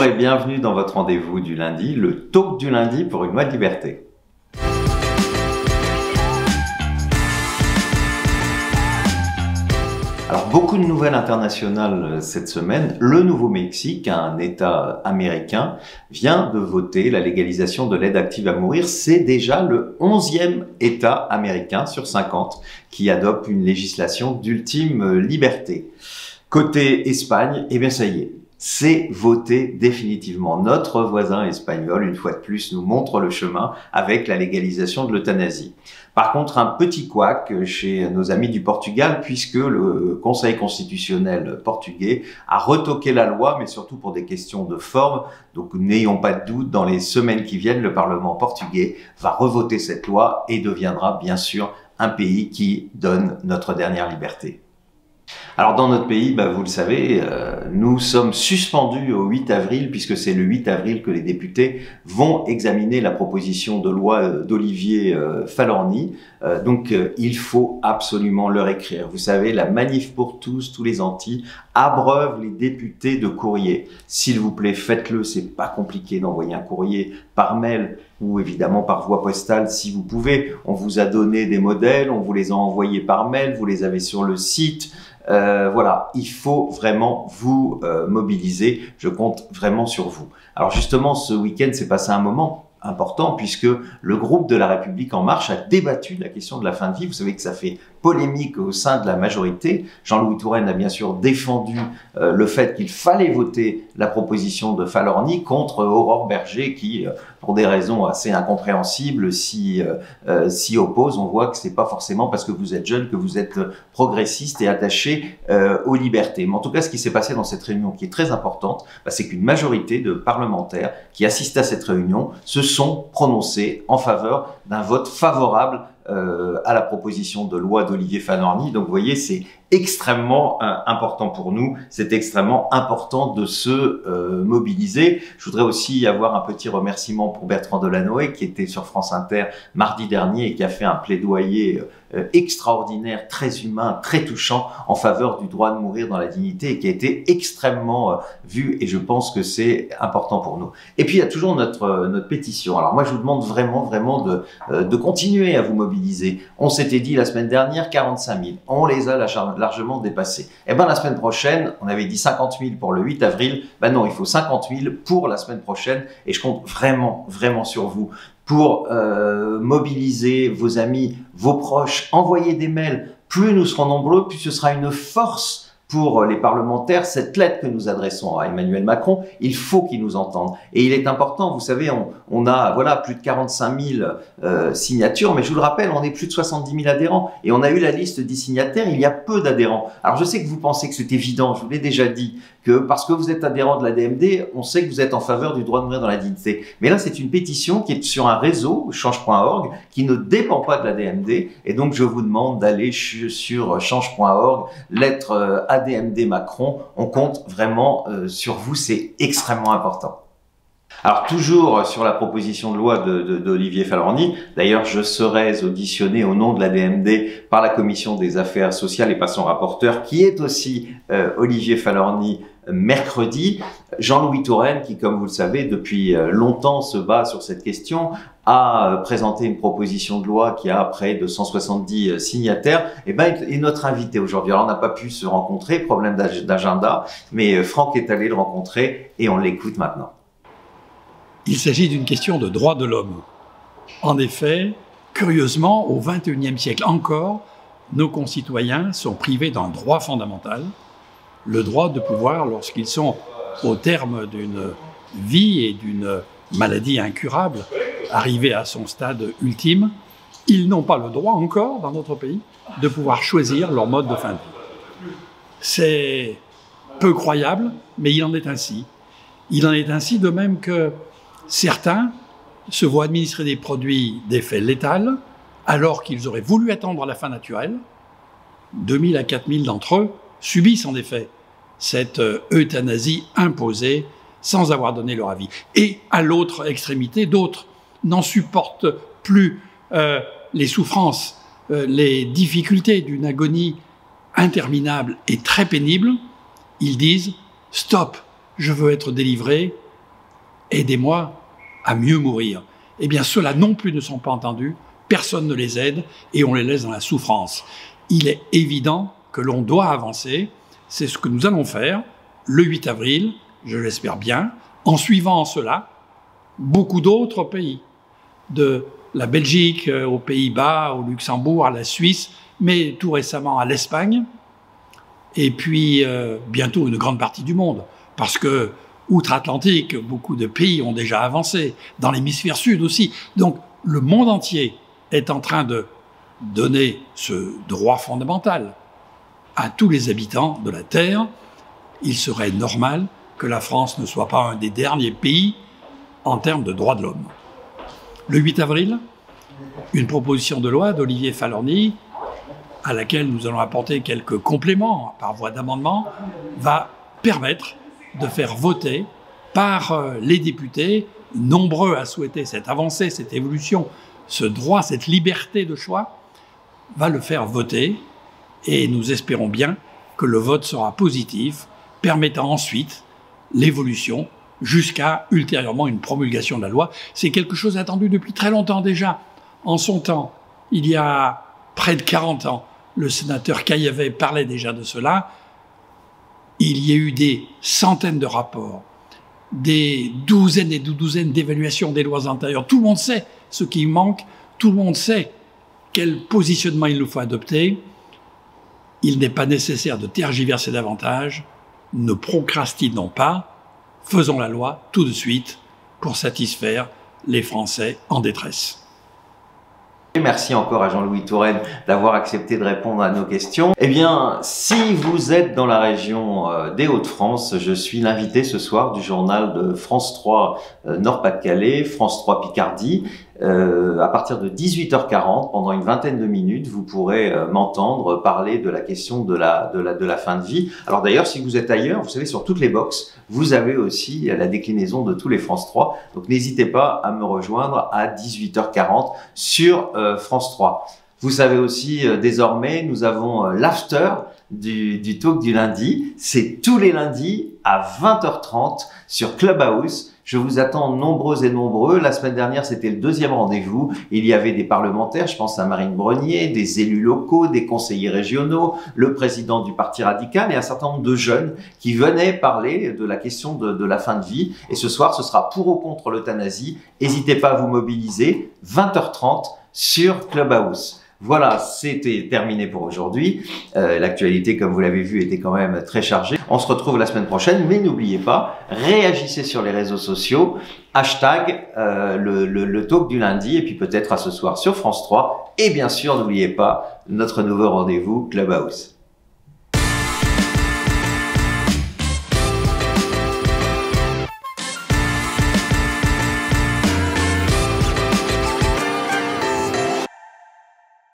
Bonjour et bienvenue dans votre rendez-vous du lundi, le talk du lundi pour une loi de liberté. Alors, beaucoup de nouvelles internationales cette semaine. Le Nouveau-Mexique, un État américain, vient de voter la légalisation de l'aide active à mourir. C'est déjà le 11e État américain sur 50 qui adopte une législation d'ultime liberté. Côté Espagne, eh bien ça y est, c'est voté définitivement. Notre voisin espagnol, une fois de plus, nous montre le chemin avec la légalisation de l'euthanasie. Par contre, un petit couac chez nos amis du Portugal, puisque le Conseil constitutionnel portugais a retoqué la loi, mais surtout pour des questions de forme. Donc, n'ayons pas de doute, dans les semaines qui viennent, le Parlement portugais va revoter cette loi et deviendra bien sûr un pays qui donne notre dernière liberté. Alors dans notre pays, vous le savez, nous sommes suspendus au 8 avril puisque c'est le 8 avril que les députés vont examiner la proposition de loi d'Olivier Falorni. Donc il faut absolument leur écrire. Vous savez, la Manif pour tous les antis, abreuve les députés de courrier. S'il vous plaît, faites-le, c'est pas compliqué d'envoyer un courrier par mail ou évidemment par voie postale si vous pouvez. On vous a donné des modèles, on vous les a envoyés par mail, vous les avez sur le site. Voilà, il faut vraiment vous mobiliser. Je compte vraiment sur vous. Alors justement, ce week-end s'est passé un moment important puisque le groupe de La République En Marche a débattu de la question de la fin de vie. Vous savez que ça fait polémique au sein de la majorité. Jean-Louis Touraine a bien sûr défendu le fait qu'il fallait voter la proposition de Falorni contre Aurore Berger qui, pour des raisons assez incompréhensibles, s'y oppose. On voit que c'est pas forcément parce que vous êtes jeune que vous êtes progressiste et attaché aux libertés. Mais en tout cas, ce qui s'est passé dans cette réunion qui est très importante, c'est qu'une majorité de parlementaires qui assistent à cette réunion se sont prononcés en faveur d'un vote favorable à la proposition de loi d'Olivier Falorni. Donc vous voyez, c'est extrêmement important pour nous, c'est extrêmement important de se mobiliser. Je voudrais aussi avoir un petit remerciement pour Bertrand Delanoë qui était sur France Inter mardi dernier et qui a fait un plaidoyer extraordinaire, très humain, très touchant en faveur du droit de mourir dans la dignité et qui a été extrêmement vu et je pense que c'est important pour nous. Et puis il y a toujours notre pétition. Alors moi je vous demande vraiment de continuer à vous mobiliser. On s'était dit la semaine dernière 45 000, on les a largement dépassés. Et la semaine prochaine, on avait dit 50 000 pour le 8 avril, non, il faut 50 000 pour la semaine prochaine et je compte vraiment sur vous pour mobiliser vos amis, vos proches, envoyer des mails. Plus nous serons nombreux, plus ce sera une force pour les parlementaires. Cette lettre que nous adressons à Emmanuel Macron, il faut qu'il nous entende. Et il est important, vous savez, on a plus de 45 000 signatures, mais je vous le rappelle, on est plus de 70 000 adhérents. Et on a eu la liste des signataires, il y a peu d'adhérents. Alors je sais que vous pensez que c'est évident, je vous l'ai déjà dit, que parce que vous êtes adhérent de la DMD, on sait que vous êtes en faveur du droit de mourir dans la dignité. Mais là, c'est une pétition qui est sur un réseau, change.org, qui ne dépend pas de la DMD. Et donc, je vous demande d'aller sur change.org, lettre ADMD Macron. On compte vraiment sur vous, c'est extrêmement important. Alors toujours sur la proposition de loi d'Olivier Falorni, d'ailleurs je serai auditionné au nom de la DMD par la commission des affaires sociales et par son rapporteur qui est aussi Olivier Falorni mercredi. Jean-Louis Touraine qui, comme vous le savez, depuis longtemps se bat sur cette question, a présenté une proposition de loi qui a près de 170 signataires, est notre invité aujourd'hui. Alors on n'a pas pu se rencontrer, problème d'agenda, mais Franck est allé le rencontrer et on l'écoute maintenant. Il s'agit d'une question de droit de l'homme. En effet, curieusement, au XXIe siècle encore, nos concitoyens sont privés d'un droit fondamental, le droit de pouvoir, lorsqu'ils sont au terme d'une vie et d'une maladie incurable, arrivés à son stade ultime, ils n'ont pas le droit encore, dans notre pays, de pouvoir choisir leur mode de fin de vie. C'est peu croyable, mais il en est ainsi. Il en est ainsi de même que certains se voient administrer des produits d'effet létal alors qu'ils auraient voulu attendre la fin naturelle. 2000 à 4000 d'entre eux subissent en effet cette euthanasie imposée sans avoir donné leur avis. Et à l'autre extrémité, d'autres n'en supportent plus les souffrances, les difficultés d'une agonie interminable et très pénible. Ils disent « Stop, je veux être délivré, aidez-moi à mieux mourir. Eh bien, ceux-là non plus ne sont pas entendus, personne ne les aide et on les laisse dans la souffrance. Il est évident que l'on doit avancer, c'est ce que nous allons faire le 8 avril, je l'espère bien, en suivant cela beaucoup d'autres pays, de la Belgique aux Pays-Bas, au Luxembourg, à la Suisse, mais tout récemment à l'Espagne, et puis bientôt une grande partie du monde, parce que outre-Atlantique, beaucoup de pays ont déjà avancé, dans l'hémisphère sud aussi. Donc le monde entier est en train de donner ce droit fondamental à tous les habitants de la Terre. Il serait normal que la France ne soit pas un des derniers pays en termes de droits de l'homme. Le 8 avril, une proposition de loi d'Olivier Falorni, à laquelle nous allons apporter quelques compléments par voie d'amendement, va permettre de faire voter par les députés, nombreux à souhaiter cette avancée, cette évolution, ce droit, cette liberté de choix, va le faire voter et nous espérons bien que le vote sera positif, permettant ensuite l'évolution jusqu'à ultérieurement une promulgation de la loi. C'est quelque chose attendu depuis très longtemps déjà. En son temps, il y a près de 40 ans, le sénateur Caillavet parlait déjà de cela. Il y a eu des centaines de rapports, des douzaines et des douzaines d'évaluations des lois antérieures. Tout le monde sait ce qui manque, tout le monde sait quel positionnement il nous faut adopter. Il n'est pas nécessaire de tergiverser davantage. Ne procrastinons pas, faisons la loi tout de suite pour satisfaire les Français en détresse. Merci encore à Jean-Louis Touraine d'avoir accepté de répondre à nos questions. Eh bien, si vous êtes dans la région des Hauts-de-France, je suis l'invité ce soir du journal de France 3 Nord-Pas-de-Calais, France 3 Picardie. À partir de 18h40, pendant une vingtaine de minutes, vous pourrez m'entendre parler de la question de la fin de vie. Alors d'ailleurs, si vous êtes ailleurs, vous savez, sur toutes les box, vous avez aussi la déclinaison de tous les France 3. Donc n'hésitez pas à me rejoindre à 18h40 sur France 3. Vous savez aussi, désormais, nous avons l'after du talk du lundi. C'est tous les lundis à 20h30 sur Clubhouse. Je vous attends nombreux et nombreux. La semaine dernière, c'était le deuxième rendez-vous. Il y avait des parlementaires, je pense à Marine Brenier, des élus locaux, des conseillers régionaux, le président du Parti radical et un certain nombre de jeunes qui venaient parler de la question de la fin de vie. Et ce soir, ce sera pour ou contre l'euthanasie. N'hésitez pas à vous mobiliser. 20h30 sur Clubhouse. Voilà, c'était terminé pour aujourd'hui. L'actualité, comme vous l'avez vu, était quand même très chargée. On se retrouve la semaine prochaine, mais n'oubliez pas, réagissez sur les réseaux sociaux, hashtag le talk du lundi, et puis peut-être à ce soir sur France 3. Et bien sûr, n'oubliez pas notre nouveau rendez-vous Clubhouse.